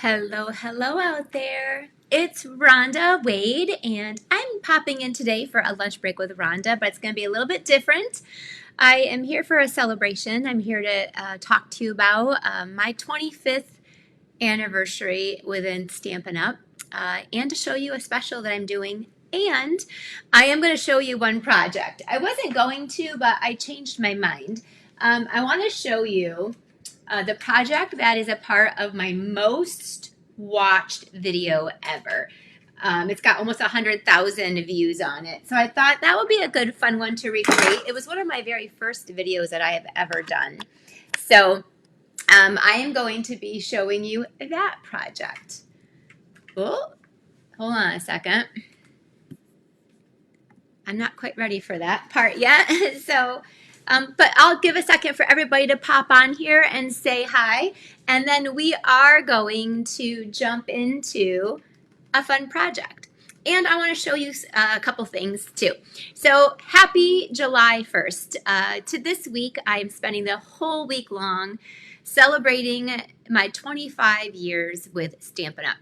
Hello, hello out there. It's Rhonda Wade, and I'm popping in today for a lunch break with Rhonda, but it's going to be a little bit different. I am here for a celebration. I'm here to talk to you about my 25th anniversary within Stampin' Up, and to show you a special that I'm doing. And I am going to show you one project. I wasn't going to, but I changed my mind. I want to show you the project that is a part of my most watched video ever. It's got almost 100,000 views on it. So I thought that would be a good fun one to recreate. It was one of my very first videos that I have ever done. So I am going to be showing you that project. Oh, hold on a second. I'm not quite ready for that part yet. But I'll give a second for everybody to pop on here and say hi. And then we are going to jump into a fun project. And I want to show you a couple things too. So happy July 1st. To this week, I'm spending the whole week long celebrating my 25 years with Stampin' Up!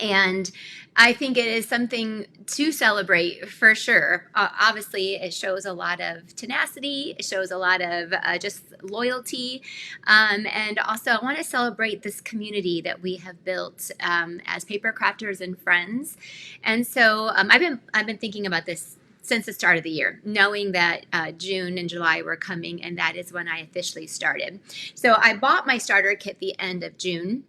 And I think it is something to celebrate for sure. Obviously, it shows a lot of tenacity. It shows a lot of just loyalty. And also, I want to celebrate this community that we have built as paper crafters and friends. And so I've been thinking about this since the start of the year, knowing that June and July were coming, and that is when I officially started. So I bought my starter kit the end of June.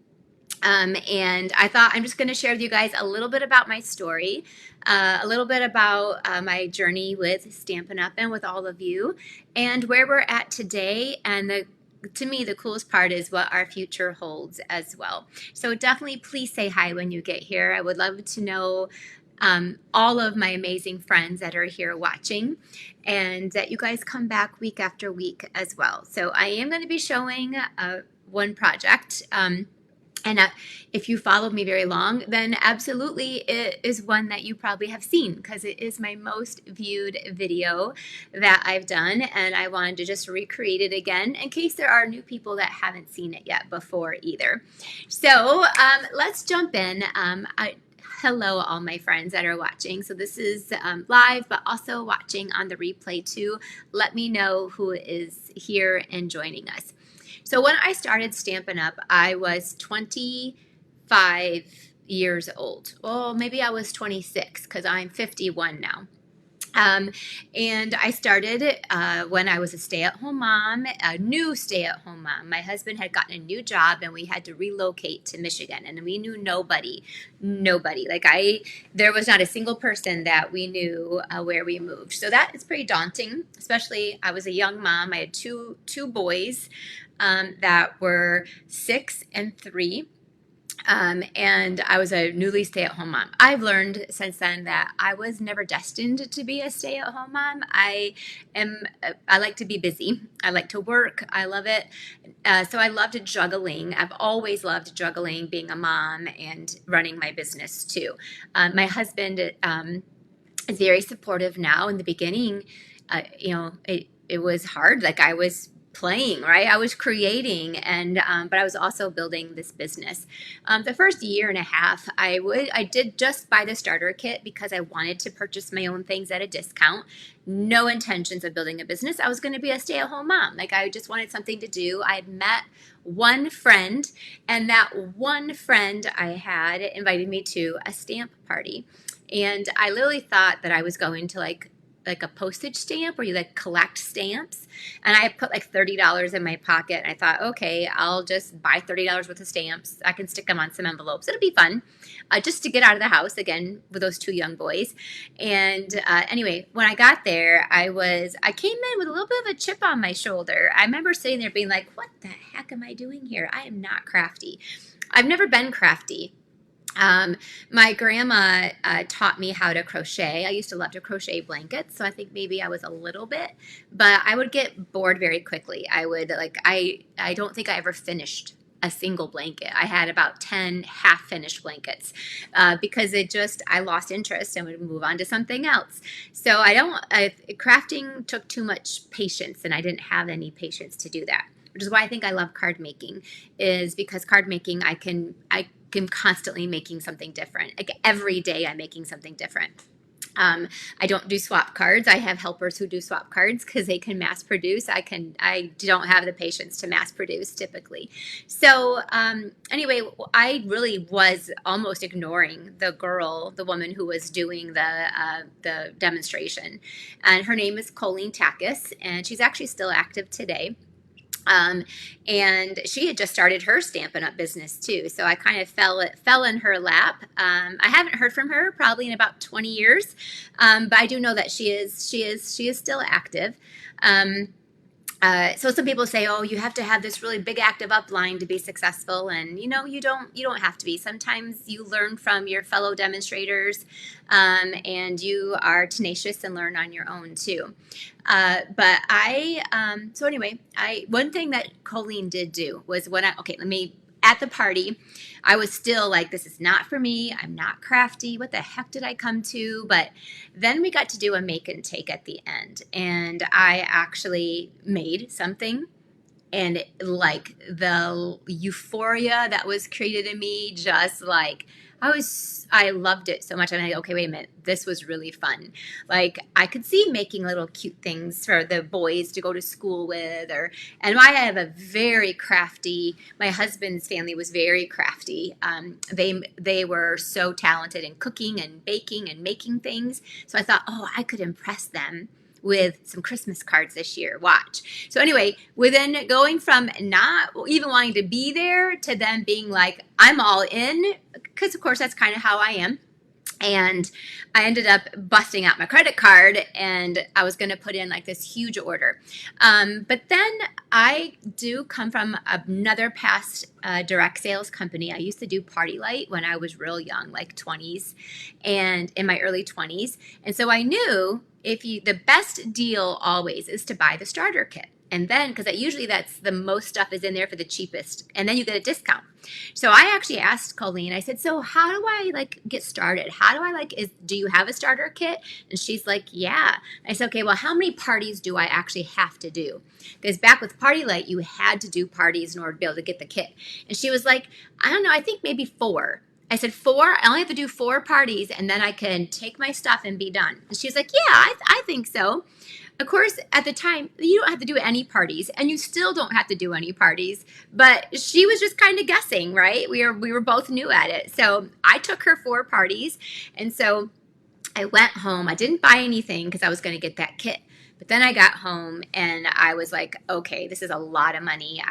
And I thought I'm just going to share with you guys a little bit about my story, a little bit about my journey with Stampin' Up! And with all of you, and where we're at today. And to me, the coolest part is what our future holds as well. So definitely please say hi when you get here. I would love to know all of my amazing friends that are here watching, and that you guys come back week after week as well. So I am going to be showing one project. And if you followed me very long, then absolutely it is one that you probably have seen, because it is my most viewed video that I've done. And I wanted to just recreate it again in case there are new people that haven't seen it yet before either. So let's jump in. Hello, all my friends that are watching. So this is live, but also watching on the replay too. Let me know who is here and joining us. So when I started Stampin' Up, I was 25 years old. Well, maybe I was 26 because I'm 51 now. And I started when I was a stay-at-home mom, a new stay-at-home mom. My husband had gotten a new job and we had to relocate to Michigan, and we knew nobody. There was not a single person that we knew where we moved. So that is pretty daunting, especially I was a young mom. I had two boys that were 6 and 3. And I was a newly stay-at-home mom. I've learned since then that I was never destined to be a stay-at-home mom. I like to be busy. I like to work. I love it. So I loved juggling. I've always loved juggling, being a mom and running my business too. My husband is very supportive now. In the beginning, it was hard. Like I was playing, right? I was creating, and but I was also building this business. The first year and a half, I did just buy the starter kit because I wanted to purchase my own things at a discount. No intentions of building a business. I was going to be a stay-at-home mom. Like I just wanted something to do. I had met one friend, and that one friend I had invited me to a stamp party, and I literally thought that I was going to like a postage stamp where you like collect stamps, and I put like $30 in my pocket, and I thought, okay, I'll just buy $30 worth of stamps. I can stick them on some envelopes. It'll be fun, just to get out of the house again with those two young boys. And anyway, when I got there, I came in with a little bit of a chip on my shoulder. I remember sitting there being like, what the heck am I doing here? I am not crafty. I've never been crafty. My grandma taught me how to crochet. I used to love to crochet blankets, so I think maybe I was a little bit, but I would get bored very quickly. I don't think I ever finished a single blanket. I had about 10 half-finished blankets because I lost interest and would move on to something else. So crafting took too much patience, and I didn't have any patience to do that, which is why I think I love card making, is because card making I am constantly making something different. Like every day I'm making something different. I don't do swap cards. I have helpers who do swap cards because they can mass produce. I don't have the patience to mass produce typically. So anyway, I really was almost ignoring the woman who was doing the demonstration, and her name is Colleen Takis, and she's actually still active today. Um, and she had just started her Stampin' Up! Business too, so I kind of fell in her lap. I haven't heard from her probably in about 20 years, but I do know that she is still active. So some people say, oh, you have to have this really big active upline to be successful, and you don't have to be. Sometimes you learn from your fellow demonstrators, and you are tenacious and learn on your own too. But so anyway, one thing that Colleen did do was at the party, I was still like, this is not for me. I'm not crafty. What the heck did I come to? But then we got to do a make and take at the end. And I actually made something. And like the euphoria that was created in me, just like, I loved it so much. I'm like, okay, wait a minute. This was really fun. Like I could see making little cute things for the boys to go to school with, and I have a very crafty, my husband's family was very crafty. They were so talented in cooking and baking and making things. So I thought, oh, I could impress them with some Christmas cards this year. Watch. So anyway, within going from not even wanting to be there to then being like, I'm all in, because of course that's kind of how I am. And I ended up busting out my credit card, and I was going to put in like this huge order. But then I do come from another past direct sales company. I used to do Party Light when I was real young, like 20s and in my early 20s. And so I knew the best deal always is to buy the starter kit. And then, because usually that's the most stuff is in there for the cheapest, and then you get a discount. So I actually asked Colleen, I said, so how do I like get started? How do I do you have a starter kit? And she's like, yeah. I said, okay, well, how many parties do I actually have to do? Because back with Party Light, you had to do parties in order to be able to get the kit. And she was like, I don't know, I think maybe 4. I said, 4? I only have to do 4 parties, and then I can take my stuff and be done. And she was like, yeah, I think so. Of course, at the time, you don't have to do any parties, and you still don't have to do any parties. But she was just kind of guessing, right? We were both new at it. So I took her 4 parties, and so I went home. I didn't buy anything because I was going to get that kit. But then I got home, and I was like, okay, this is a lot of money.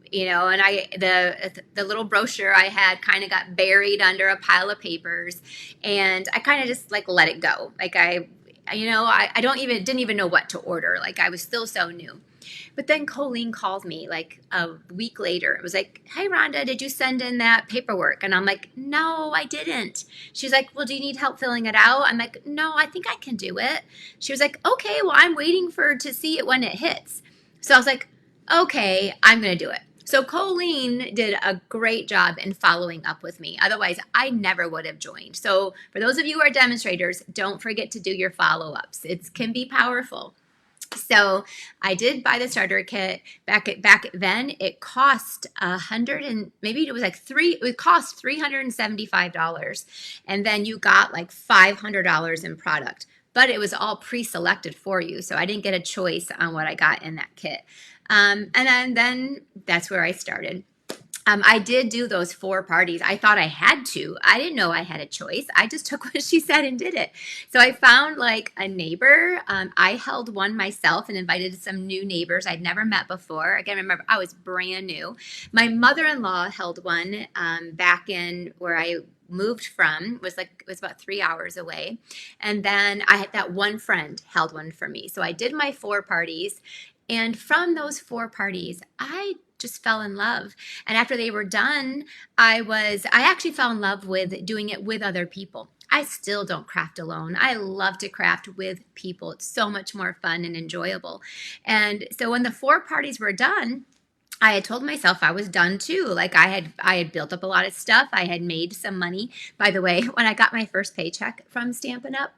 The little brochure I had kind of got buried under a pile of papers, and I kind of just like let it go. Like I didn't even know what to order. Like I was still so new. But then Colleen called me like a week later. It was like, hey, Rhonda, did you send in that paperwork? And I'm like, no, I didn't. She's like, well, do you need help filling it out? I'm like, no, I think I can do it. She was like, okay, well, I'm waiting to see it when it hits. So I was like, okay, I'm going to do it. So Colleen did a great job in following up with me. Otherwise, I never would have joined. So for those of you who are demonstrators, don't forget to do your follow-ups. It can be powerful. So I did buy the starter kit. Back then, it cost it cost $375, and then you got like $500 in product. But it was all pre-selected for you, so I didn't get a choice on what I got in that kit. And then that's where I started. I did do those 4 parties. I thought I had to. I didn't know I had a choice. I just took what she said and did it. So I found like a neighbor. I held one myself and invited some new neighbors I'd never met before. Again, remember, I was brand new. My mother-in-law held one back in where I moved from. It was about 3 hours away. And then I had that one friend held one for me. So I did my 4 parties. And from those 4 parties, I just fell in love. And after they were done, I actually fell in love with doing it with other people. I still don't craft alone. I love to craft with people. It's so much more fun and enjoyable. And so when the 4 parties were done, I had told myself I was done too. Like I had built up a lot of stuff. I had made some money. By the way, when I got my first paycheck from Stampin' Up,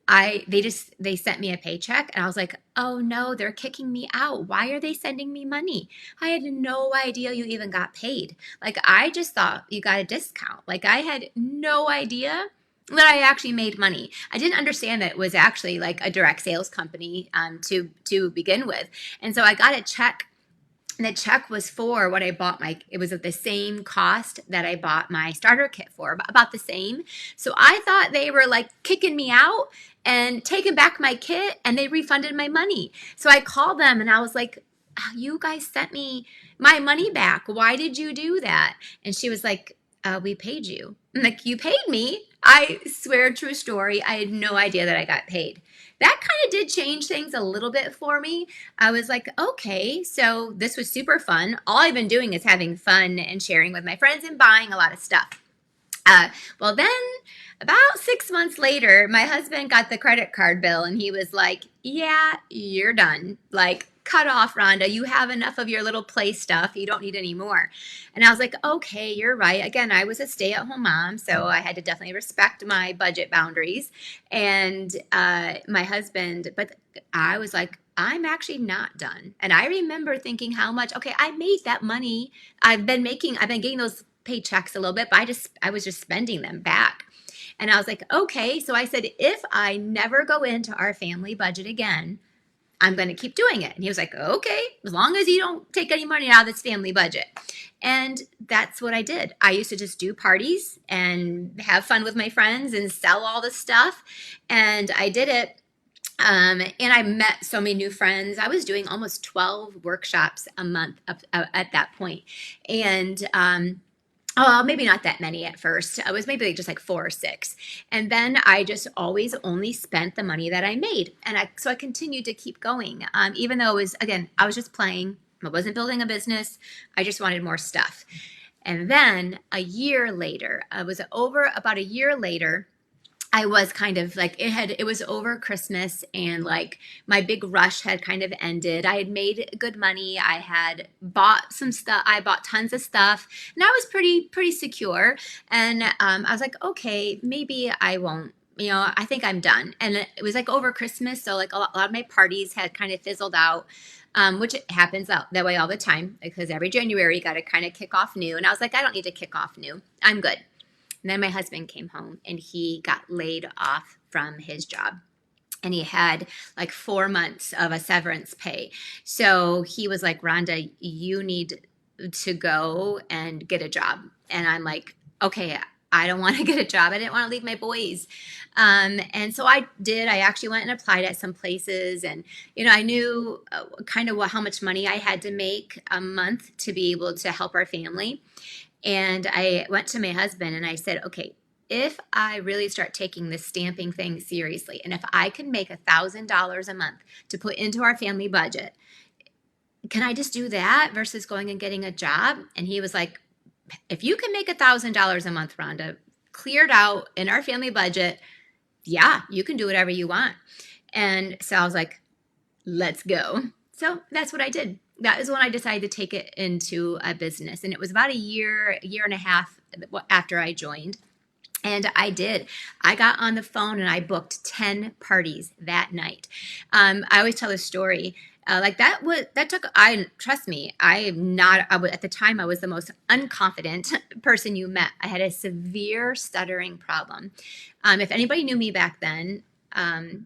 they sent me a paycheck, and I was like, oh no, they're kicking me out. Why are they sending me money? I had no idea you even got paid. Like, I just thought you got a discount. Like, I had no idea that I actually made money. I didn't understand that it was actually like a direct sales company, to begin with. And so I got a check, and the check was for what I bought it was at the same cost that I bought my starter kit for, about the same. So I thought they were like kicking me out and taking back my kit, and they refunded my money. So I called them and I was like, you guys sent me my money back. Why did you do that? And she was like, we paid you. I'm like, you paid me? I swear, true story. I had no idea that I got paid. That kind of did change things a little bit for me. I was like, okay, so this was super fun. All I've been doing is having fun and sharing with my friends and buying a lot of stuff. Well, then about 6 months later, my husband got the credit card bill, and he was like, yeah, you're done. Like, cut off, Rhonda. You have enough of your little play stuff. You don't need any more. And I was like, okay, you're right. Again, I was a stay-at-home mom, so I had to definitely respect my budget boundaries. And my husband, but I was like, I'm actually not done. And I remember thinking how much, okay, I made that money. I've been getting those paychecks a little bit, but I was just spending them back. And I was like, okay. So I said, if I never go into our family budget again, I'm going to keep doing it. And he was like, okay, as long as you don't take any money out of this family budget. And that's what I did. I used to just do parties and have fun with my friends and sell all the stuff. And I did it. And I met so many new friends. I was doing almost 12 workshops a month at that point. And, oh, maybe not that many at first. It was maybe just like 4 or 6. And then I just always only spent the money that I made. And so I continued to keep going. Even though it was, again, I was just playing. I wasn't building a business. I just wanted more stuff. And then a year later, about a year later, I was kind of like, it was over Christmas, and like my big rush had kind of ended. I had made good money. I had bought some stuff. I bought tons of stuff, and I was pretty secure. And I was like, okay, maybe I won't, I think I'm done. And it was like over Christmas. So like a lot of my parties had kind of fizzled out. Which happens that way all the time, because every January you got to kind of kick off new. And I was like, I don't need to kick off new. I'm good. And then my husband came home, and he got laid off from his job. And he had like 4 months of a severance pay. So he was like, Rhonda, you need to go and get a job. And I'm like, okay, I don't want to get a job. I didn't want to leave my boys. And so I did. I actually went and applied at some places. And, I knew kind of how much money I had to make a month to be able to help our family. And I went to my husband and I said, okay, if I really start taking this stamping thing seriously, and if I can make $1,000 a month to put into our family budget, can I just do that versus going and getting a job? And he was like, if you can make $1,000 a month, Rhonda, cleared out in our family budget, yeah, you can do whatever you want. And so I was like, let's go. So that's what I did. That is when I decided to take it into a business. And it was about a year and a half after I joined. And I did. I got on the phone and I booked 10 parties that night. I always tell this story. Trust me, at the time I was the most unconfident person you met. I had a severe stuttering problem. If anybody knew me back then,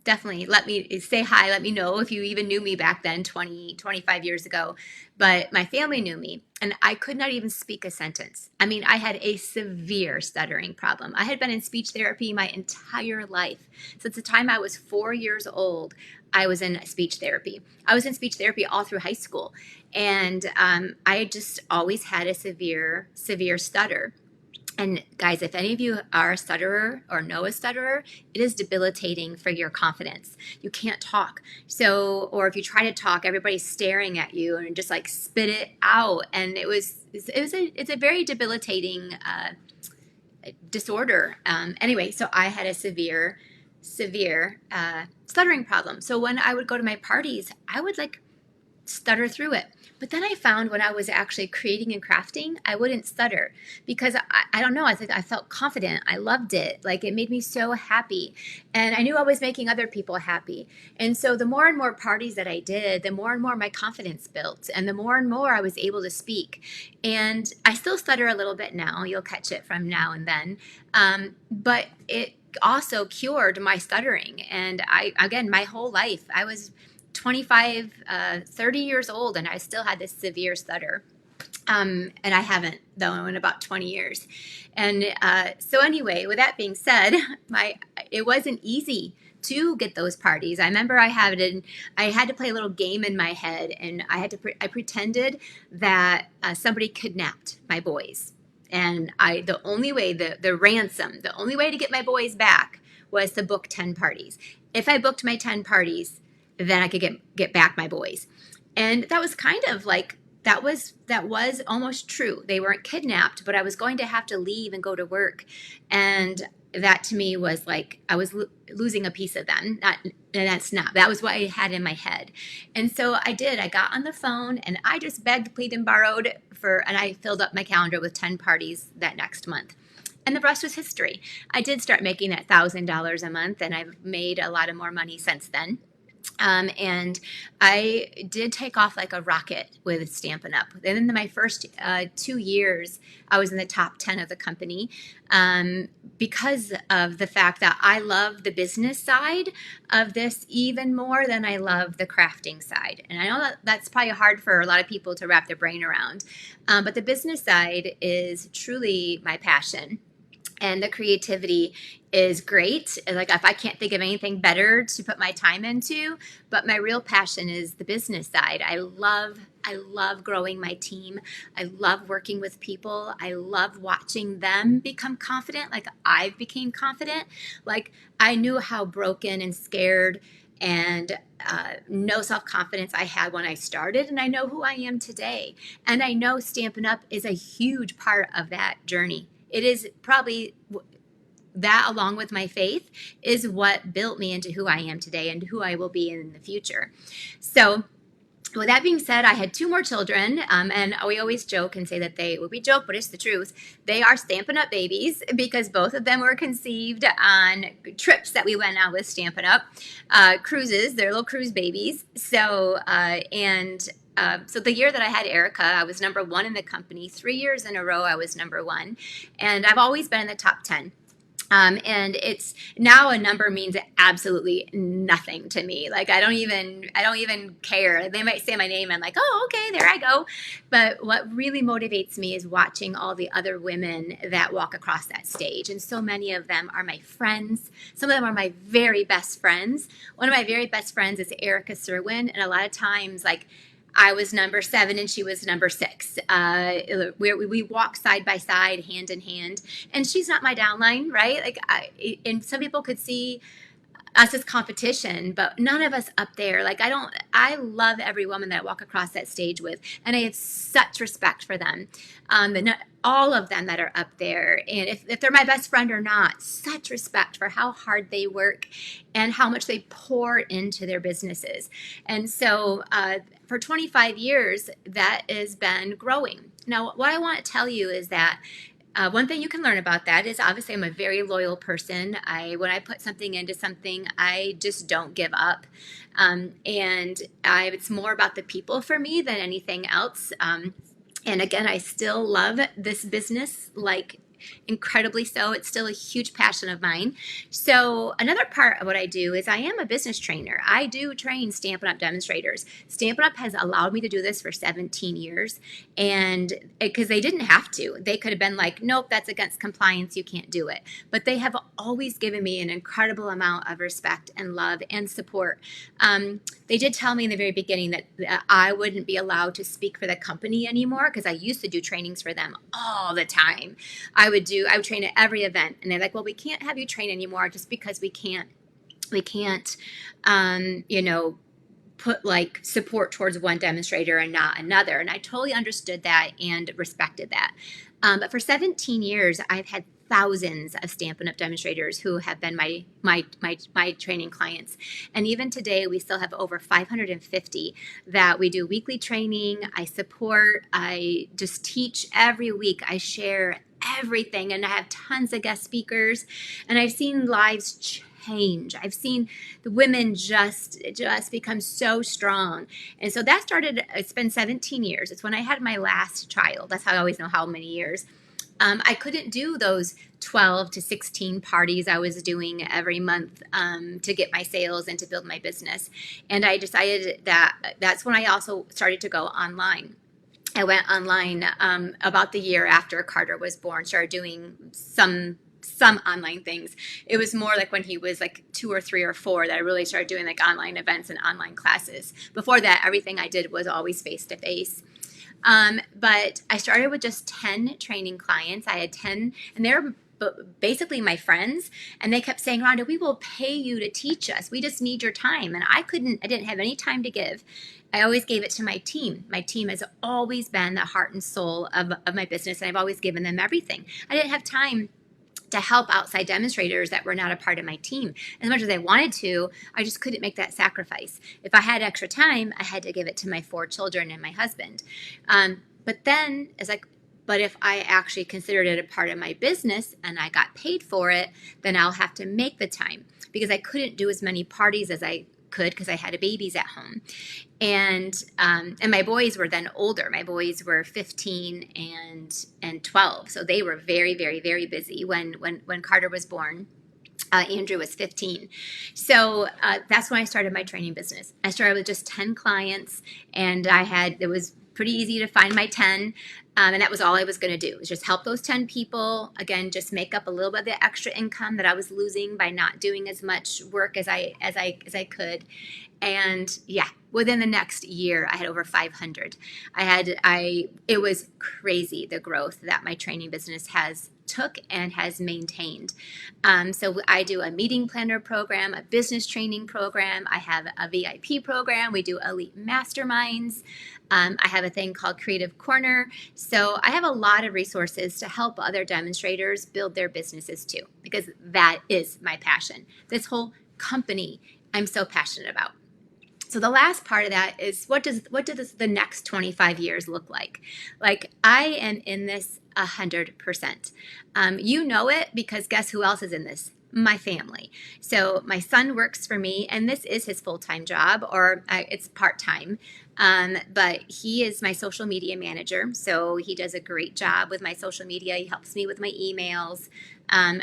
definitely let me say hi. Let me know if you even knew me back then, 25 years ago. But my family knew me, and I could not even speak a sentence. I mean, I had a severe stuttering problem. I had been in speech therapy my entire life. Since the time I was 4 years old, I was in speech therapy. I was in speech therapy all through high school. And I just always had a severe stutter. And guys, if any of you are a stutterer or know a stutterer, it is debilitating for your confidence. You can't talk. Or if you try to talk, everybody's staring at you and just like spit it out. And it's a very debilitating disorder. Anyway, so I had a severe stuttering problem. So when I would go to my parties, I would like stutter through it. But then I found when I was actually creating and crafting, I wouldn't stutter because I don't know. I felt confident. I loved it. Like it made me so happy. And I knew I was making other people happy. And so the more and more parties that I did, the more and more my confidence built and the more and more I was able to speak. And I still stutter a little bit now. You'll catch it from now and then. But it also cured my stuttering. And again, my whole life, I was 25, 30 years old, and I still had this severe stutter. And I haven't, though, in about 20 years. And so anyway, with that being said, it wasn't easy to get those parties. I remember I had to play a little game in my head, and I pretended that somebody kidnapped my boys. And the only way, the ransom, the only way to get my boys back was to book 10 parties. If I booked my 10 parties, then I could get back my boys. And that was kind of like, that was almost true. They weren't kidnapped, but I was going to have to leave and go to work. And that to me was like, I was losing a piece of them. That was what I had in my head. And so I got on the phone and I just begged, pleaded, and borrowed and I filled up my calendar with 10 parties that next month. And the rest was history. I did start making that $1,000 a month, and I've made a lot of more money since then. And I did take off like a rocket with Stampin' Up. And in my first 2 years, I was in the top 10 of the company because of the fact that I love the business side of this even more than I love the crafting side. And I know that's probably hard for a lot of people to wrap their brain around. But the business side is truly my passion. And the creativity is great. Like if I can't think of anything better to put my time into, but my real passion is the business side. I love growing my team. I love working with people. I love watching them become confident. Like I've became confident. Like I knew how broken and scared and no self-confidence I had when I started, and I know who I am today. And I know Stampin' Up! Is a huge part of that journey. It is probably that, along with my faith, is what built me into who I am today and who I will be in the future. So with that being said, I had 2 more children, and we always joke and say that we joke, but it's the truth. They are Stampin' Up! Babies because both of them were conceived on trips that we went on with Stampin' Up! Cruises. They're little cruise babies. So, so the year that I had Erica, I was number 1 in the company. 3 years in a row, I was number 1. And I've always been in the top 10. And it's now a number means absolutely nothing to me. Like I don't even care. They might say my name and I'm like, oh, okay, there I go. But what really motivates me is watching all the other women that walk across that stage. And so many of them are my friends. Some of them are my very best friends. One of my very best friends is Erica Serwin. And a lot of times, like, I was number 7 and she was number 6. We walk side by side, hand in hand. And she's not my downline, right? Like, and some people could see us as competition, but none of us up there. Like, I love every woman that I walk across that stage with. And I have such respect for them. All of them that are up there. And if they're my best friend or not, such respect for how hard they work and how much they pour into their businesses. And so for 25 years, that has been growing. Now, what I want to tell you is that one thing you can learn about that is obviously I'm a very loyal person. When I put something into something, I just don't give up. It's more about the people for me than anything else. And again, I still love this business, like incredibly so. It's still a huge passion of mine. So another part of what I do is I am a business trainer. I do train Stampin' Up! Demonstrators. Stampin' Up! Has allowed me to do this for 17 years. And because they didn't have to. They could have been like, nope, that's against compliance. You can't do it. But they have always given me an incredible amount of respect and love and support. They did tell me in the very beginning that I wouldn't be allowed to speak for the company anymore because I used to do trainings for them all the time. I would train at every event, and they're like, well, we can't have you train anymore just because we can't put like support towards one demonstrator and not another. And I totally understood that and respected that. But for 17 years, I've had thousands of Stampin' Up! Demonstrators who have been my training clients. And even today, we still have over 550 that we do weekly training. I support, I just teach every week. I share everything, and I have tons of guest speakers, and I've seen lives change. I've seen the women just become so strong. And so that started, it's been 17 years. It's when I had my last child. That's how I always know how many years. I couldn't do those 12 to 16 parties I was doing every month to get my sales and to build my business. And I decided that that's when I also started to go online. I went online about the year after Carter was born, started doing some online things. It was more like when he was like 2 or 3 or 4 that I really started doing like online events and online classes. Before that, everything I did was always face-to-face. But I started with just 10 training clients. I had 10, and they're basically my friends, and they kept saying, Rhonda, we will pay you to teach us. We just need your time. And I didn't have any time to give. I always gave it to my team. My team has always been the heart and soul of my business, and I've always given them everything. I didn't have time to help outside demonstrators that were not a part of my team. As much as I wanted to, I just couldn't make that sacrifice. If I had extra time, I had to give it to my 4 children and my husband. But then it's like, but if I actually considered it a part of my business and I got paid for it, then I'll have to make the time, because I couldn't do as many parties as I could because I had babies at home. And my boys were then older. My boys were 15 and 12. So they were very, very, very busy when Carter was born. Andrew was 15. So that's when I started my training business. I started with just 10 clients, and it was pretty easy to find my 10. And that was all I was going to do, was just help those 10 people. Again, just make up a little bit of the extra income that I was losing by not doing as much work as I could. And yeah, within the next year, I had over 500. It was crazy, the growth that my training business took and has maintained. So I do a meeting planner program, a business training program. I have a VIP program. We do elite masterminds. I have a thing called Creative Corner. So I have a lot of resources to help other demonstrators build their businesses too, because that is my passion. This whole company I'm so passionate about. So the last part of that is, what does the next 25 years look like? Like, I am in this 100%. You know it, because guess who else is in this? My family. So my son works for me, and this is his full-time job, or it's part-time. But he is my social media manager. So he does a great job with my social media. He helps me with my emails,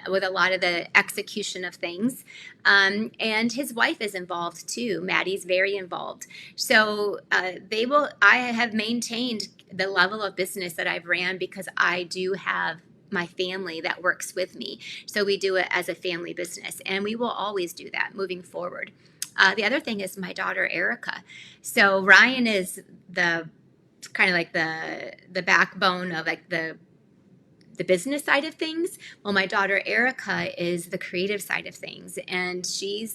with a lot of the execution of things. And his wife is involved too. Maddie's very involved. So I have maintained the level of business that I've ran because I do have my family that works with me. So we do it as a family business, and we will always do that moving forward. The other thing is my daughter, Erica. So Ryan is the kind of like the backbone of like the business side of things. Well, my daughter, Erica, is the creative side of things. And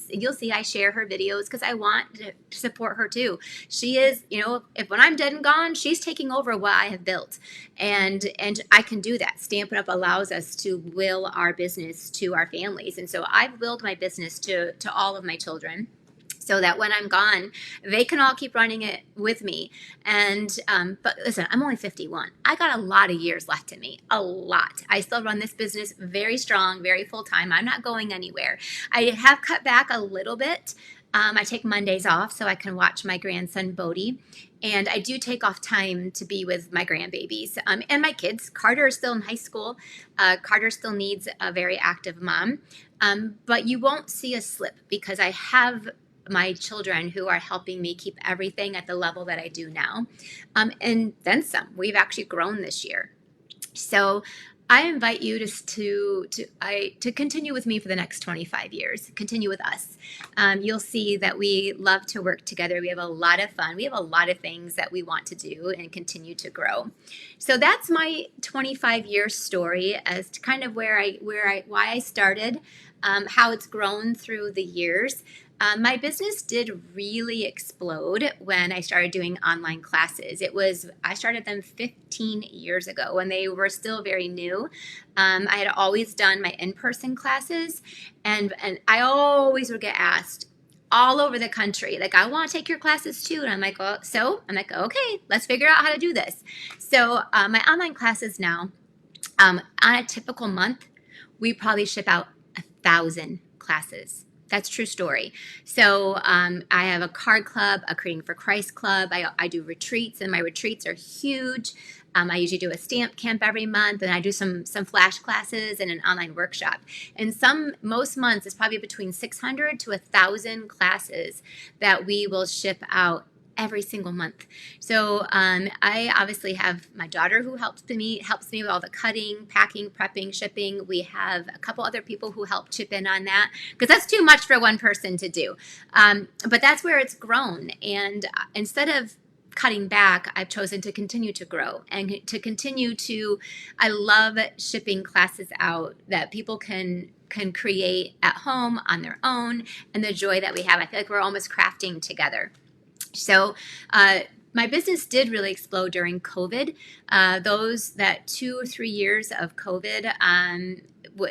you'll see I share her videos because I want to support her too. She is, if when I'm dead and gone, she's taking over what I have built. And I can do that. Stampin' Up! Allows us to will our business to our families. And so I've willed my business to all of my children, so that when I'm gone, they can all keep running it with me. And but listen, I'm only 51. I got a lot of years left in me, a lot. I still run this business very strong, very full-time. I'm not going anywhere. I have cut back a little bit. I take Mondays off so I can watch my grandson, Bodie. And I do take off time to be with my grandbabies and my kids. Carter is still in high school. Carter still needs a very active mom. But you won't see a slip because I have my children who are helping me keep everything at the level that I do now. And then some. We've actually grown this year. So I invite you to continue with me for the next 25 years. Continue with us. You'll see that we love to work together. We have a lot of fun. We have a lot of things that we want to do and continue to grow. So that's my 25-year story as to kind of why I started, how it's grown through the years. My business did really explode when I started doing online classes. I started them 15 years ago when they were still very new. I had always done my in-person classes, and I always would get asked all over the country, like, I want to take your classes too. And I'm like, well, I'm like, okay, let's figure out how to do this. So my online classes now, on a typical month, we probably ship out 1,000 classes. That's a true story. So I have a card club, a Creating for Christ club. I do retreats, and my retreats are huge. I usually do a stamp camp every month, and I do some flash classes and an online workshop. And most months, it's probably between 600 to 1,000 classes that we will ship out every single month. So I obviously have my daughter who helps me with all the cutting, packing, prepping, shipping. We have a couple other people who help chip in on that, because that's too much for one person to do. But that's where it's grown. And instead of cutting back, I've chosen to continue to grow and to continue to, I love shipping classes out that people can create at home on their own, and the joy that we have. I feel like we're almost crafting together. So my business did really explode during COVID. That 2 or 3 years of COVID,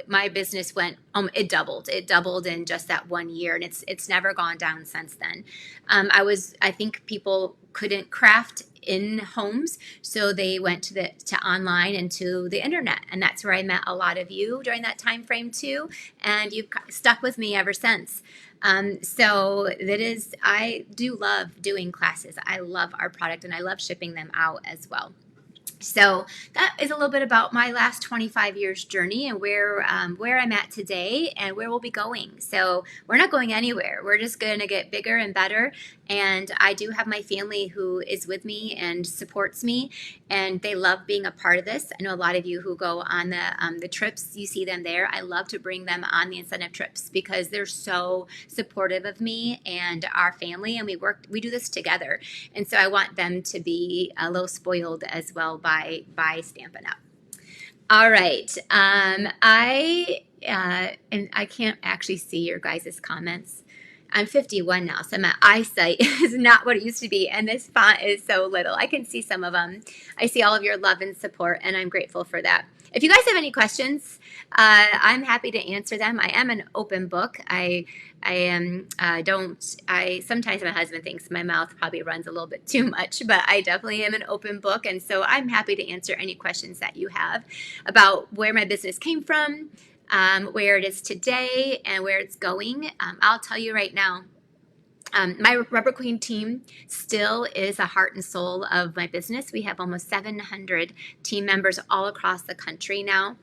my business went, it doubled. It doubled in just that 1 year, and it's never gone down since then. I think people couldn't craft in homes, so they went to online and to the internet, and that's where I met a lot of you during that time frame too, and you've stuck with me ever since. So I do love doing classes. I love our product, and I love shipping them out as well. So that is a little bit about my last 25 years journey and where I'm at today and where we'll be going. So we're not going anywhere. We're just going to get bigger and better. And I do have my family who is with me and supports me, and they love being a part of this. I know a lot of you who go on the trips, you see them there. I love to bring them on the incentive trips because they're so supportive of me and our family, and we do this together. And so I want them to be a little spoiled as well by Stampin' Up. All right. And I can't actually see your guys' comments. I'm 51 now, so my eyesight is not what it used to be, and this font is so little. I can see some of them. I see all of your love and support, and I'm grateful for that. If you guys have any questions, I'm happy to answer them. I am an open book. Sometimes my husband thinks my mouth probably runs a little bit too much, but I definitely am an open book, and so I'm happy to answer any questions that you have about where my business came from, where it is today, and where it's going. I'll tell you right now, my Rubber Queen team still is a heart and soul of my business. We have almost 700 team members all across the country now,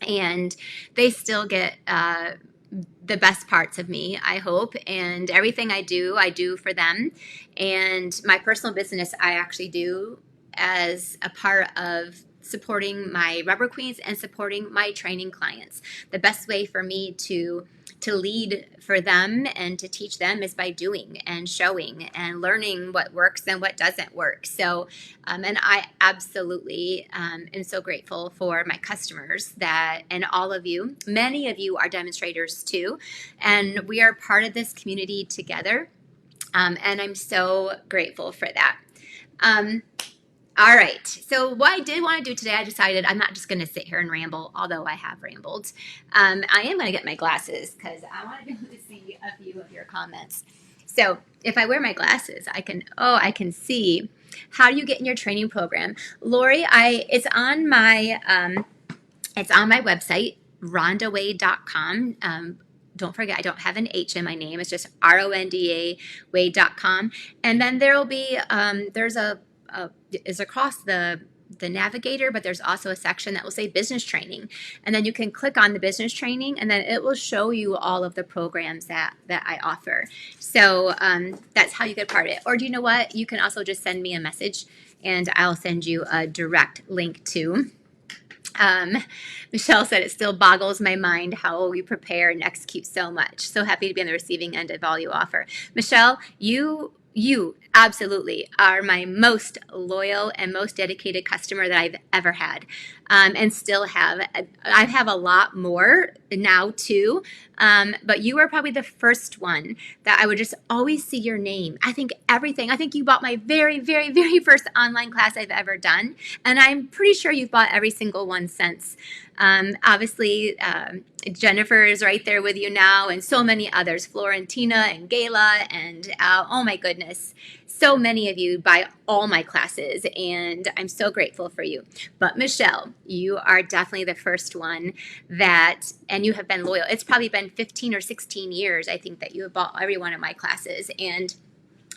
and they still get the best parts of me, I hope, and everything I do for them. And my personal business, I actually do as a part of supporting my Rubber Queens and supporting my training clients. The best way for me to lead for them and to teach them is by doing and showing and learning what works and what doesn't work. So, and I absolutely am so grateful for my customers and all of you. Many of you are demonstrators too, and we are part of this community together, and I'm so grateful for that. All right, so what I did want to do today, I decided I'm not just going to sit here and ramble, although I have rambled. I am going to get my glasses because I want to be able to see a few of your comments. So if I wear my glasses, I can see. How do you get in your training program? Lori, it's on my website, rondaway.com. Don't forget, I don't have an H in my name. It's just RONDA way.com. And then there'll be, is across the navigator, but there's also a section that will say business training, and then you can click on the business training, and then it will show you all of the programs that I offer. So that's how you get part of it. Or do you know what? You can also just send me a message, and I'll send you a direct link to. Michelle said, it still boggles my mind how we prepare and execute so much. So happy to be on the receiving end of all you offer. Michelle, you You absolutely are my most loyal and most dedicated customer that I've ever had, and still have. I have a lot more now too, but you were probably the first one that I would just always see your name. I think everything. I think you bought my very, very, very first online class I've ever done, and I'm pretty sure you've bought every single one since. Obviously, Jennifer is right there with you now, and so many others, Florentina and Gayla, and oh my goodness, so many of you buy all my classes, and I'm so grateful for you. But Michelle, you are definitely the first one that, and you have been loyal. It's probably been 15 or 16 years, I think, that you have bought every one of my classes, and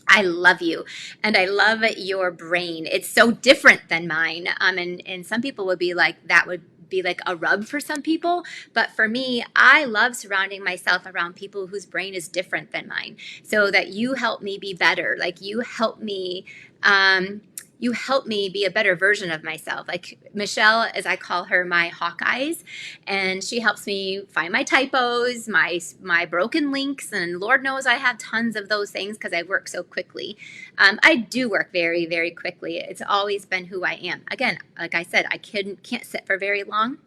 I love you, and I love your brain. It's so different than mine. And some people would be like, that would be like a rub for some people. But for me, I love surrounding myself around people whose brain is different than mine, so that you help me be better. Like you help me be a better version of myself. Like Michelle, as I call her, my Hawkeyes, and she helps me find my typos, my broken links, and Lord knows I have tons of those things because I work so quickly. I do work very, very quickly. It's always been who I am. Again, like I said, I can't sit for very long.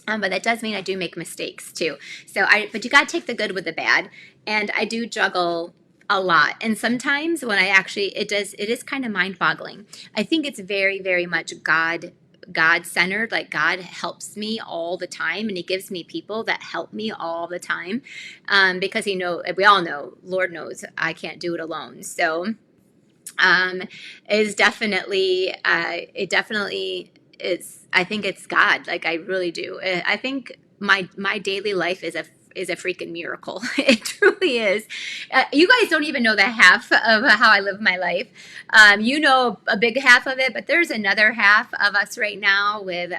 But that does mean I do make mistakes too. But you got to take the good with the bad. And I do juggle a lot. And sometimes when it is kind of mind boggling. I think it's very, very much God centered. Like God helps me all the time, and he gives me people that help me all the time. Because we all know, Lord knows I can't do it alone. So, is definitely, it definitely is. I think it's God. Like I really do. I think my daily life is a freaking miracle. It truly is. You guys don't even know the half of how I live my life. You know a big half of it, but there's another half of us right now with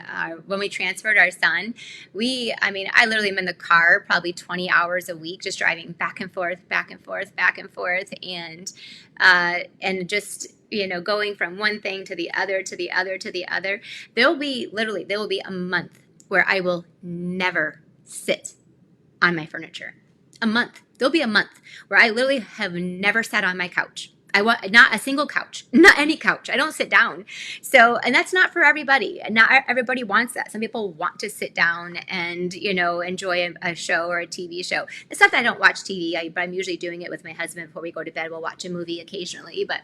when we transferred our son. I literally am in the car probably 20 hours a week, just driving back and forth, back and forth, back and forth, and just going from one thing to the other, to the other, to the other. There will be a month where I will never sit on my furniture. A month. There'll be a month where I literally have never sat on my couch. I want not a single couch, not any couch. I don't sit down. So, and that's not for everybody. And not everybody wants that. Some people want to sit down and, enjoy a show or a TV show. It's not that I don't watch TV, but I'm usually doing it with my husband before we go to bed. We'll watch a movie occasionally, but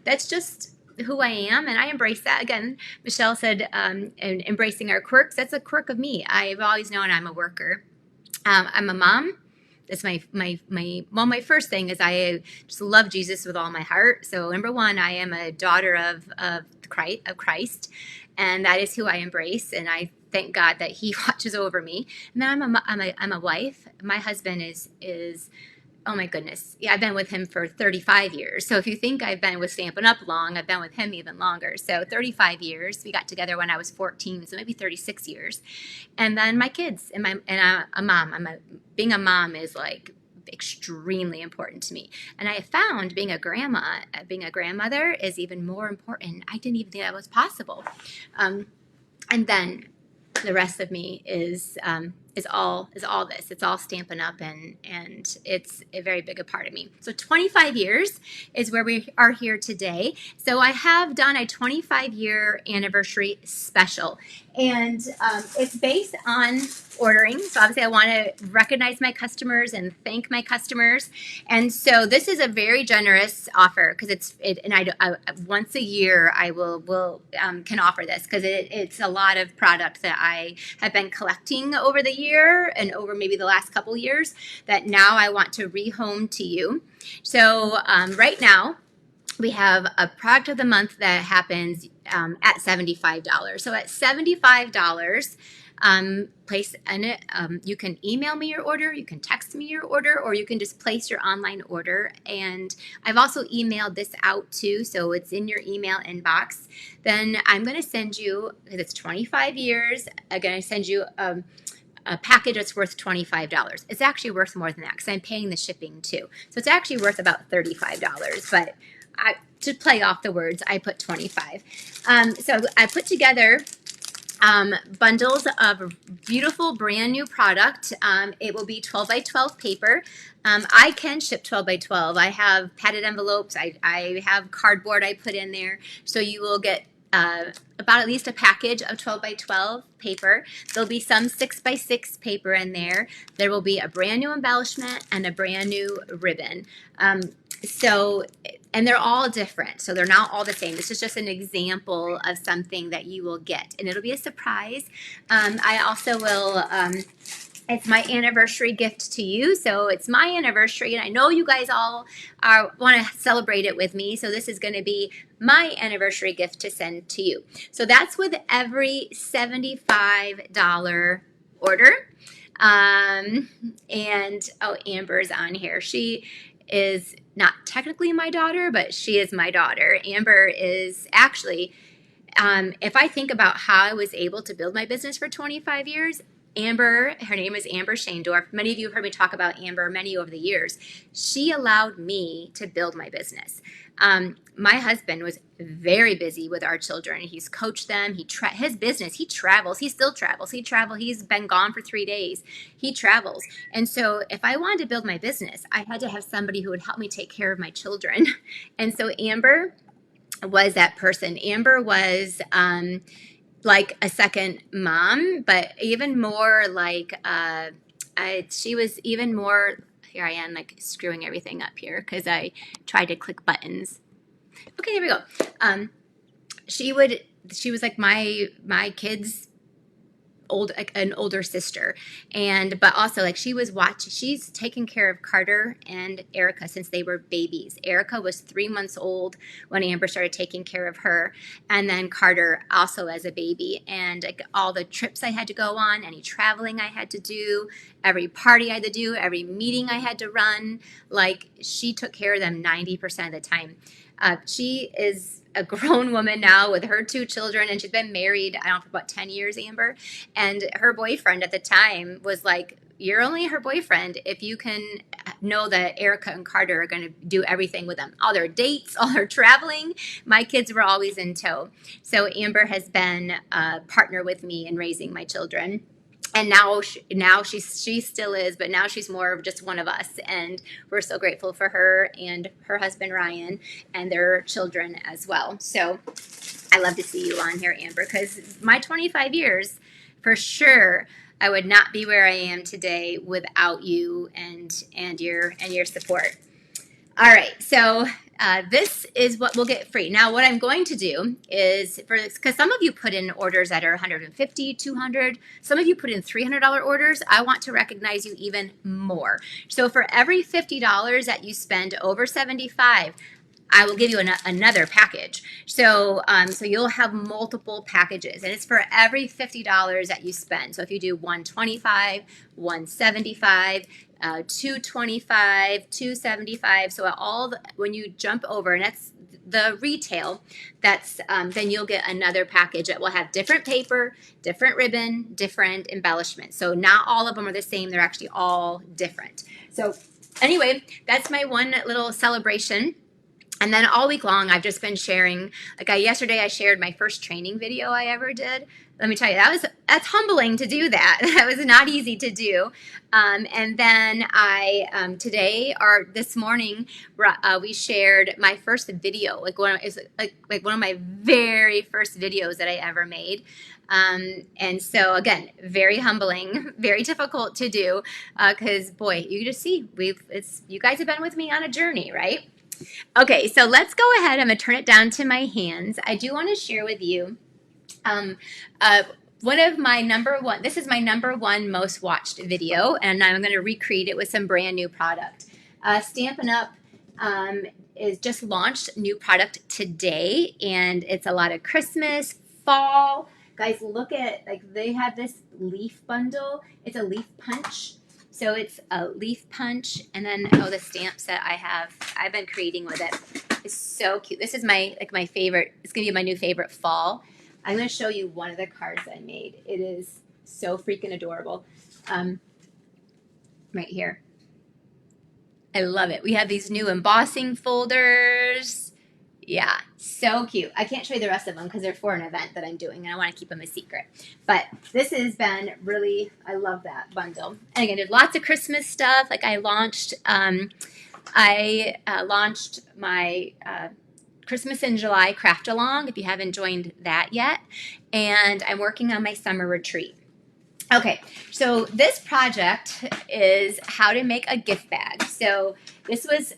that's just who I am, and I embrace that. Again, Michelle said, embracing our quirks. That's a quirk of me. I've always known I'm a worker. I'm a mom. That's my first thing is I just love Jesus with all my heart. So number one, I am a daughter of Christ, and that is who I embrace. And I thank God that He watches over me. And then I'm a wife. My husband is oh my goodness. Yeah, I've been with him for 35 years. So if you think I've been with Stampin' Up! Long, I've been with him even longer. So 35 years. We got together when I was 14, so maybe 36 years. And then my kids and I'm a mom. Being a mom is like extremely important to me. And I found being a grandmother is even more important. I didn't even think that was possible. And then the rest of me is all this. It's all Stampin' Up! and it's a very big a part of me. So 25 years is where we are here today. So I have done a 25-year anniversary special, and it's based on ordering. So obviously I want to recognize my customers and thank my customers. And so this is a very generous offer because once a year I will can offer this because it's a lot of product that I have been collecting over the year and over maybe the last couple years that now I want to rehome to you. So right now we have a product of the month that happens at $75. So at $75, place in it. You can email me your order, you can text me your order, or you can just place your online order. And I've also emailed this out too, so it's in your email inbox. Then I'm going to send you, because it's 25 years, I'm going to send you a package that's worth $25. It's actually worth more than that because I'm paying the shipping too. So it's actually worth about $35, but to play off the words, I put 25. So I put together bundles of beautiful brand new product. It will be 12 by 12 paper. I can ship 12 by 12. I have padded envelopes. I have cardboard I put in there. So you will get about at least a package of 12 by 12 paper. There'll be some 6 by 6 paper in there. There will be a brand new embellishment and a brand new ribbon. And they're all different, so they're not all the same. This is just an example of something that you will get, and it'll be a surprise. I also will, it's my anniversary gift to you, so it's my anniversary, and I know you guys all want to celebrate it with me, so this is going to be my anniversary gift to send to you. So that's with every $75 order. And, oh, Amber's on here. She is not technically my daughter, but she is my daughter. Amber is actually, if I think about how I was able to build my business for 25 years, Amber, her name is Amber Shaindorf. Many of you have heard me talk about Amber many over the years. She allowed me to build my business. My husband was very busy with our children. He's coached them. His business, he travels. He still travels. He's been gone for 3 days. He travels. And so if I wanted to build my business, I had to have somebody who would help me take care of my children. And so Amber was that person. Amber was like a second mom, but even more like she was even more. Here I am, like screwing everything up here because I tried to click buttons. Okay, there we go. She was like my kids' an older sister, but also like she's taking care of Carter and Erica since they were babies. Erica was 3 months old when Amber started taking care of her, and then Carter also as a baby. And like all the trips I had to go on, any traveling I had to do, every party I had to do, every meeting I had to run, like she took care of them 90% of the time. She is a grown woman now with her 2 children, and she's been married, I don't know, for about 10 years, Amber. And her boyfriend at the time was like, you're only her boyfriend if you can know that Erica and Carter are going to do everything with them. All their dates, all their traveling, my kids were always in tow. So Amber has been a partner with me in raising my children. And now she still is, but now she's more of just one of us, and we're so grateful for her and her husband Ryan and their children as well. So I love to see you on here, Amber, because my 25 years, for sure, I would not be where I am today without you and your support. All right, so this is what we'll get free. Now, what I'm going to do is, because some of you put in orders that are $150, $200, some of you put in $300 orders, I want to recognize you even more. So for every $50 that you spend over $75, I will give you another package. So so you'll have multiple packages, and it's for every $50 that you spend. So if you do $125, $175, $225, $275. So when you jump over, and that's the retail, that's then you'll get another package that will have different paper, different ribbon, different embellishments. So not all of them are the same. They're actually all different. So anyway, that's my one little celebration. And then all week long, I've just been sharing, like yesterday I shared my first training video I ever did. Let me tell you, that's humbling to do that. That was not easy to do. And then this morning, we shared my first video, like one of my very first videos that I ever made. And so again, very humbling, very difficult to do, because boy, you just see, you guys have been with me on a journey, right? Okay, so let's go ahead. I'm going to turn it down to my hands. I do want to share with you one of my this is my #1 most watched video, and I'm going to recreate it with some brand new product. Stampin' Up! Is just launched new product today, and it's a lot of Christmas, fall. Guys, look at, like, they have this leaf bundle. It's a leaf punch. So it's a leaf punch, and then the stamps that I've been creating with it. It's so cute. This is my favorite. It's gonna be my new favorite fall. I'm gonna show you one of the cards I made. It is so freaking adorable. Right here. I love it. We have these new embossing folders. Yeah, so cute. I can't show you the rest of them because they're for an event that I'm doing and I want to keep them a secret. But this has been really, I love that bundle. And again, there's lots of Christmas stuff. Like I launched my Christmas in July craft along, if you haven't joined that yet. And I'm working on my summer retreat. Okay, so this project is how to make a gift bag. So this was,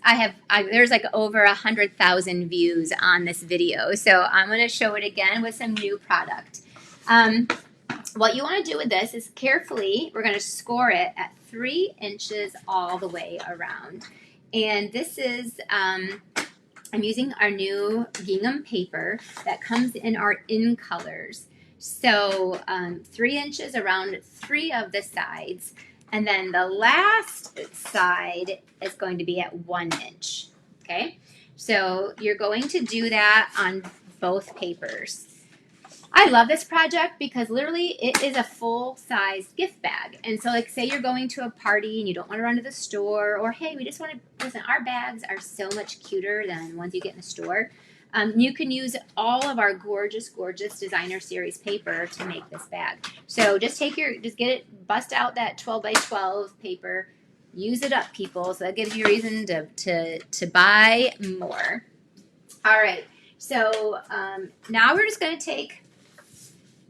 there's like over 100,000 views on this video. So I'm going to show it again with some new product. What you want to do with this is carefully, we're going to score it at 3 inches all the way around. And this is, I'm using our new gingham paper that comes in our in colors. So 3 inches around 3 of the sides. And then the last side is going to be at 1 inch. Okay, so you're going to do that on both papers. I love this project because literally it is a full-size gift bag. And so like say you're going to a party and you don't want to run to the store, or hey, we just want to, listen, our bags are so much cuter than ones you get in the store. You can use all of our gorgeous, gorgeous designer series paper to make this bag. So just get it, bust out that 12 by 12 paper, use it up, people. So that gives you a reason to buy more. All right, so now we're just going to take,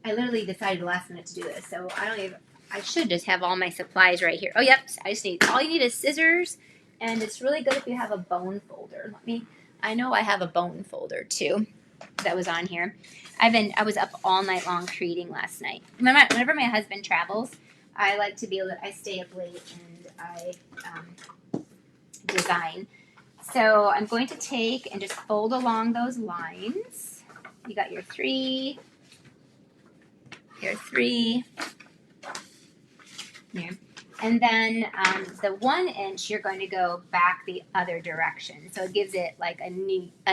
I literally decided last minute to do this, so I should just have all my supplies right here. Oh, yep, all you need is scissors, and it's really good if you have a bone folder. I know I have a bone folder too that was on here. I was up all night long creating last night. Whenever my husband travels, I like to be able to, I stay up late and I design. So I'm going to take and just fold along those lines. You got your 3, here, and then the 1 inch you're going to go back the other direction, so it gives it like a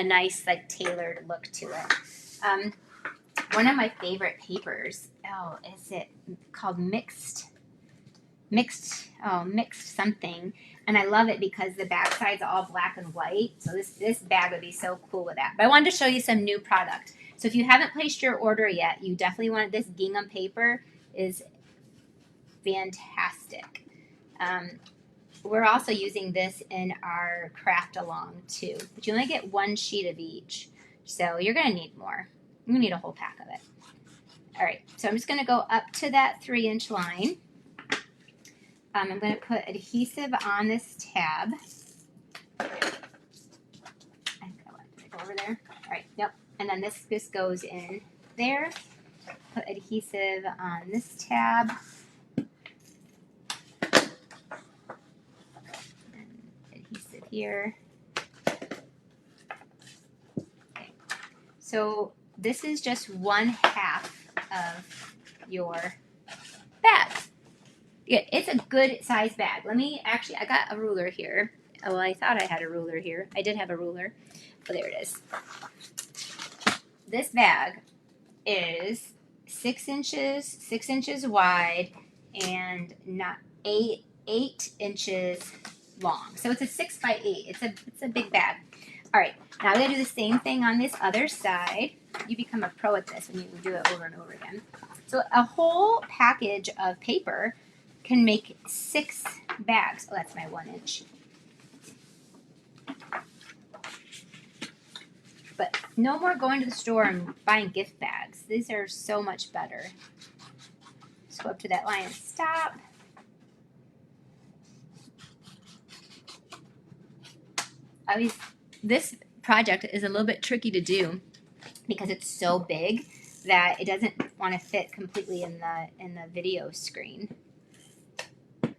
nice like tailored look to it. One of my favorite papers, is it called mixed something, and I love it because the back side's all black and white, so this bag would be so cool with that. But I wanted to show you some new product. So if you haven't placed your order yet, you definitely want this gingham paper. Is fantastic. We're also using this in our craft along too, but you only get 1 sheet of each, so you're going to need more. You're going to need a whole pack of it. All right, so I'm just going to go up to that 3 inch line. I'm going to put adhesive on this tab. Did I go over there? All right, yep. And then this goes in there. Put adhesive on this tab. And adhesive here. Okay. So this is just 1/2 of your bag. Yeah, it's a good size bag. I got a ruler here. Oh, well, I thought I had a ruler here. I did have a ruler. Oh, there it is. This bag is 6 inches wide, and not 8 inches long. So it's a 6 by 8. It's a big bag. All right, now we're gonna do the same thing on this other side. You become a pro at this when you do it over and over again. So a whole package of paper can make 6 bags. Oh, that's my 1 inch. But no more going to the store and buying gift bags. These are so much better. Just go up to that line and stop. This project is a little bit tricky to do because it's so big that it doesn't want to fit completely in the video screen. Let's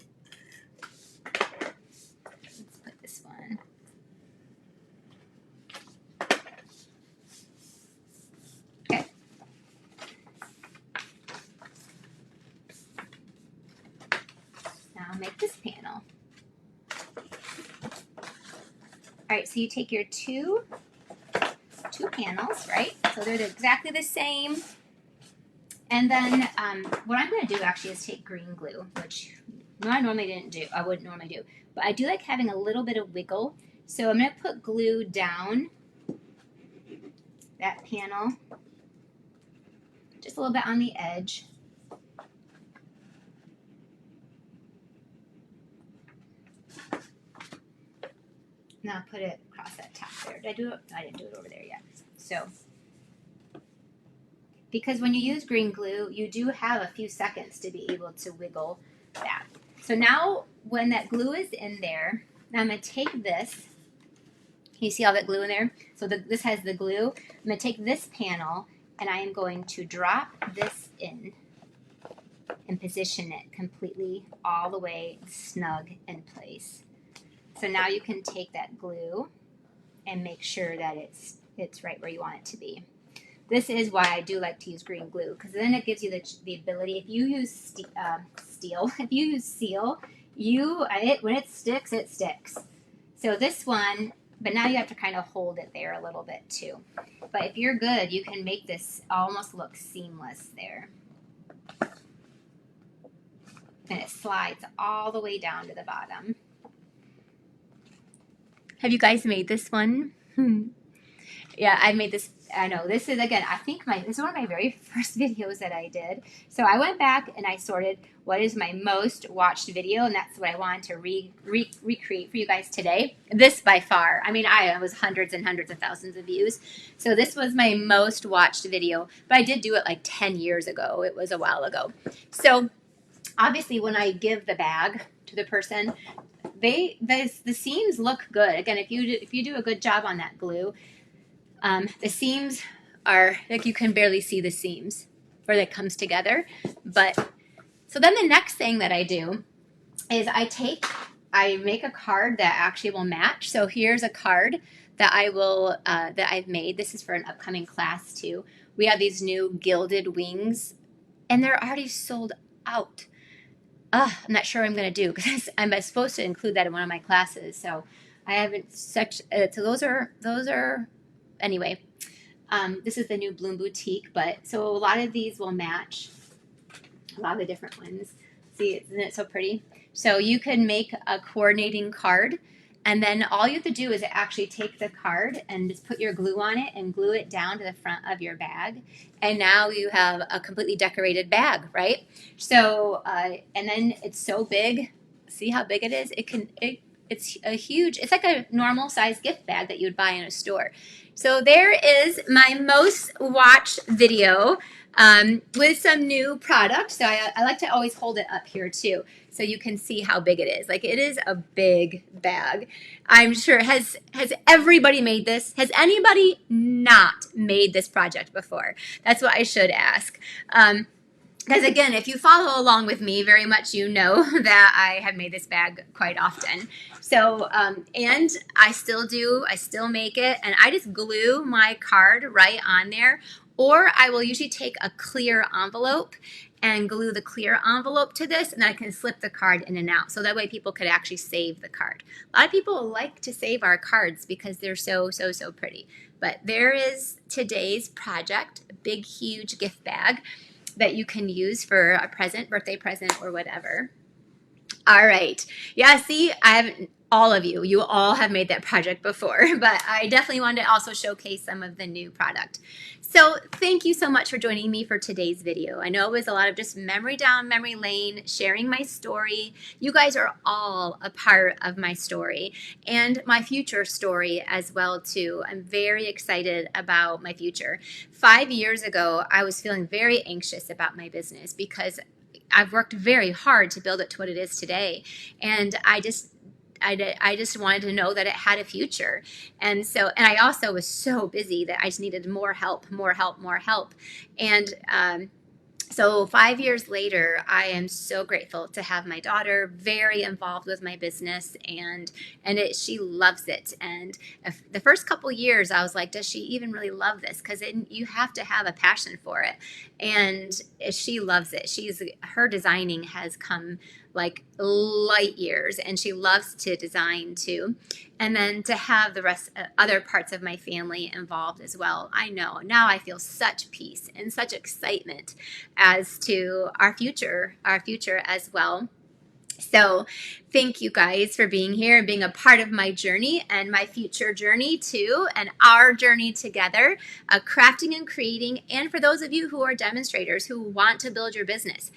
put this one. Okay. Now I'll make this panel. All right, so you take your two panels, right? So they're exactly the same. And then what I'm going to do actually is take green glue, which I wouldn't normally do. But I do like having a little bit of wiggle. So I'm going to put glue down that panel just a little bit on the edge. Now put it across that top there. Did I do it? I didn't do it over there yet. So, because when you use green glue, you do have a few seconds to be able to wiggle that. So now when that glue is in there, now I'm going to take this. You see all that glue in there? So this has the glue. I'm going to take this panel and I am going to drop this in and position it completely all the way snug in place. So now you can take that glue and make sure that it's right where you want it to be. This is why I do like to use green glue, because then it gives you the ability. If you use steel, if you use seal, when it sticks, it sticks. So this one, but now you have to kind of hold it there a little bit too. But if you're good, you can make this almost look seamless there. And it slides all the way down to the bottom. Have you guys made this one? Yeah, I made this. I know this is, again, I think this is one of my very first videos that I did. So I went back and I sorted what is my most watched video, and that's what I wanted to recreate for you guys today. This by far, I mean, I was hundreds and hundreds of thousands of views. So this was my most watched video, but I did do it like 10 years ago. It was a while ago. So obviously when I give the bag to the person, the seams look good. Again, if you do a good job on that glue, the seams are, like, you can barely see the seams where it comes together. But so then the next thing that I do is I make a card that actually will match. So here's a card that that I've made. This is for an upcoming class too. We have these new gilded wings and they're already sold out. I'm not sure what I'm going to do because I'm supposed to include that in one of my classes. So I haven't so those are anyway. This is the new Bloom Boutique, but so a lot of these will match a lot of the different ones. See, isn't it so pretty? So you can make a coordinating card, and then all you have to do is actually take the card and just put your glue on it and glue it down to the front of your bag. And now you have a completely decorated bag, right? So, and then it's so big. See how big it is? It's a huge, it's like a normal size gift bag that you would buy in a store. So there is my most watched video with some new product. So I like to always hold it up here too, so you can see how big it is. Like, it is a big bag. I'm sure, has everybody made this? Has anybody not made this project before? That's what I should ask. Because again, if you follow along with me very much, you know that I have made this bag quite often. So, and I still make it, and I just glue my card right on there. Or I will usually take a clear envelope and glue the clear envelope to this, and then I can slip the card in and out. So that way people could actually save the card. A lot of people like to save our cards because they're so pretty. But there is today's project, a big, huge gift bag that you can use for a present, birthday present, or whatever. All right. Yeah, see, all of you all have made that project before, but I definitely wanted to also showcase some of the new product. So thank you so much for joining me for today's video. I know it was a lot of just memory down memory lane, sharing my story. You guys are all a part of my story and my future story as well too. I'm very excited about my future. 5 years ago, I was feeling very anxious about my business because I've worked very hard to build it to what it is today. And I just wanted to know that it had a future. And I also was so busy that I just needed more help. And so 5 years later, I am so grateful to have my daughter very involved with my business, and she loves it. And the first couple years, I was like, does she even really love this? Because you have to have a passion for it. And she loves it. Her designing has come like light years, and she loves to design too. And then to have the rest, other parts of my family involved as well. I know now I feel such peace and such excitement as to our future as well. So thank you guys for being here and being a part of my journey and my future journey too, and our journey together, crafting and creating. And for those of you who are demonstrators who want to build your business,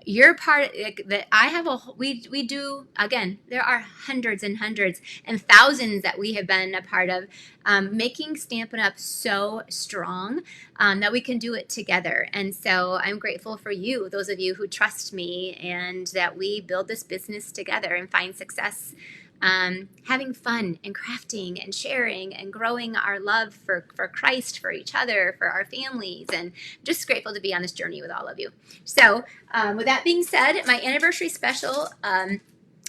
you're part that I have we do, again, there are hundreds and hundreds and thousands that we have been a part of, making Stampin' Up so strong, that we can do it together. And so I'm grateful for you, those of you who trust me, and that we build this business together and find success, having fun and crafting and sharing and growing our love for Christ, for each other, for our families, and just grateful to be on this journey with all of you. So with that being said, my anniversary special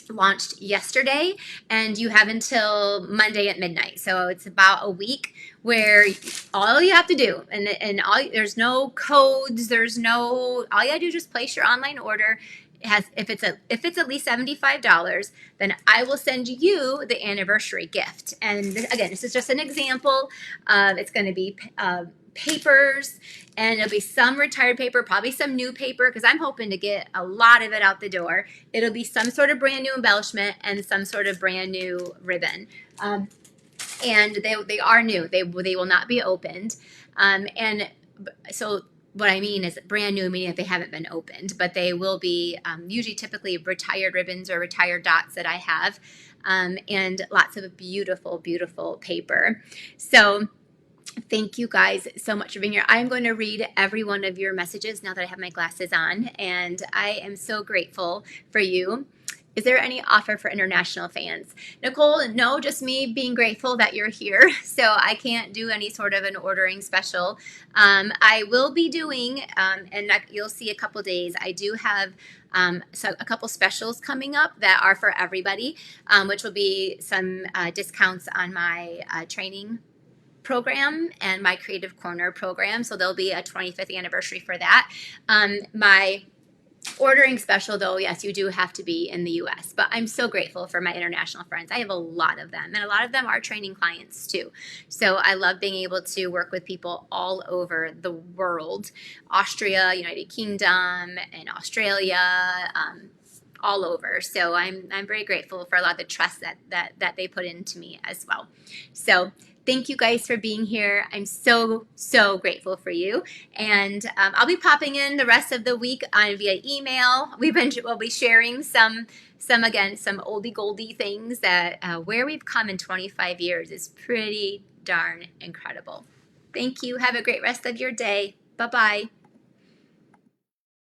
launched yesterday, and you have until Monday at midnight. So it's about a week where all you have to do, and there's no codes, all you have to do is just place your online order. If it's at least $75, then I will send you the anniversary gift. And again, this is just an example. It's going to be papers, and it'll be some retired paper, probably some new paper, because I'm hoping to get a lot of it out the door. It'll be some sort of brand new embellishment and some sort of brand new ribbon. And they are new. They will not be opened. And so what I mean is brand new, meaning that they haven't been opened, but they will be usually typically retired ribbons or retired dots that I have, and lots of beautiful, beautiful paper. So thank you guys so much for being here. I'm going to read every one of your messages now that I have my glasses on, and I am so grateful for you. Is there any offer for international fans? Nicole, no, just me being grateful that you're here. So I can't do any sort of an ordering special. I will be doing, and you'll see a couple days, I do have so a couple specials coming up that are for everybody, which will be some discounts on my training program and my Creative Corner program. So there'll be a 25th anniversary for that. My ordering special, though, yes, you do have to be in the US, but I'm so grateful for my international friends. I have a lot of them, and a lot of them are training clients too. So I love being able to work with people all over the world, Austria, United Kingdom, and Australia, all over. So I'm very grateful for a lot of the trust that they put into me as well. So thank you guys for being here. I'm so, so grateful for you. And I'll be popping in the rest of the week via email. We'll be sharing some oldie goldie things that where we've come in 25 years is pretty darn incredible. Thank you. Have a great rest of your day. Bye-bye.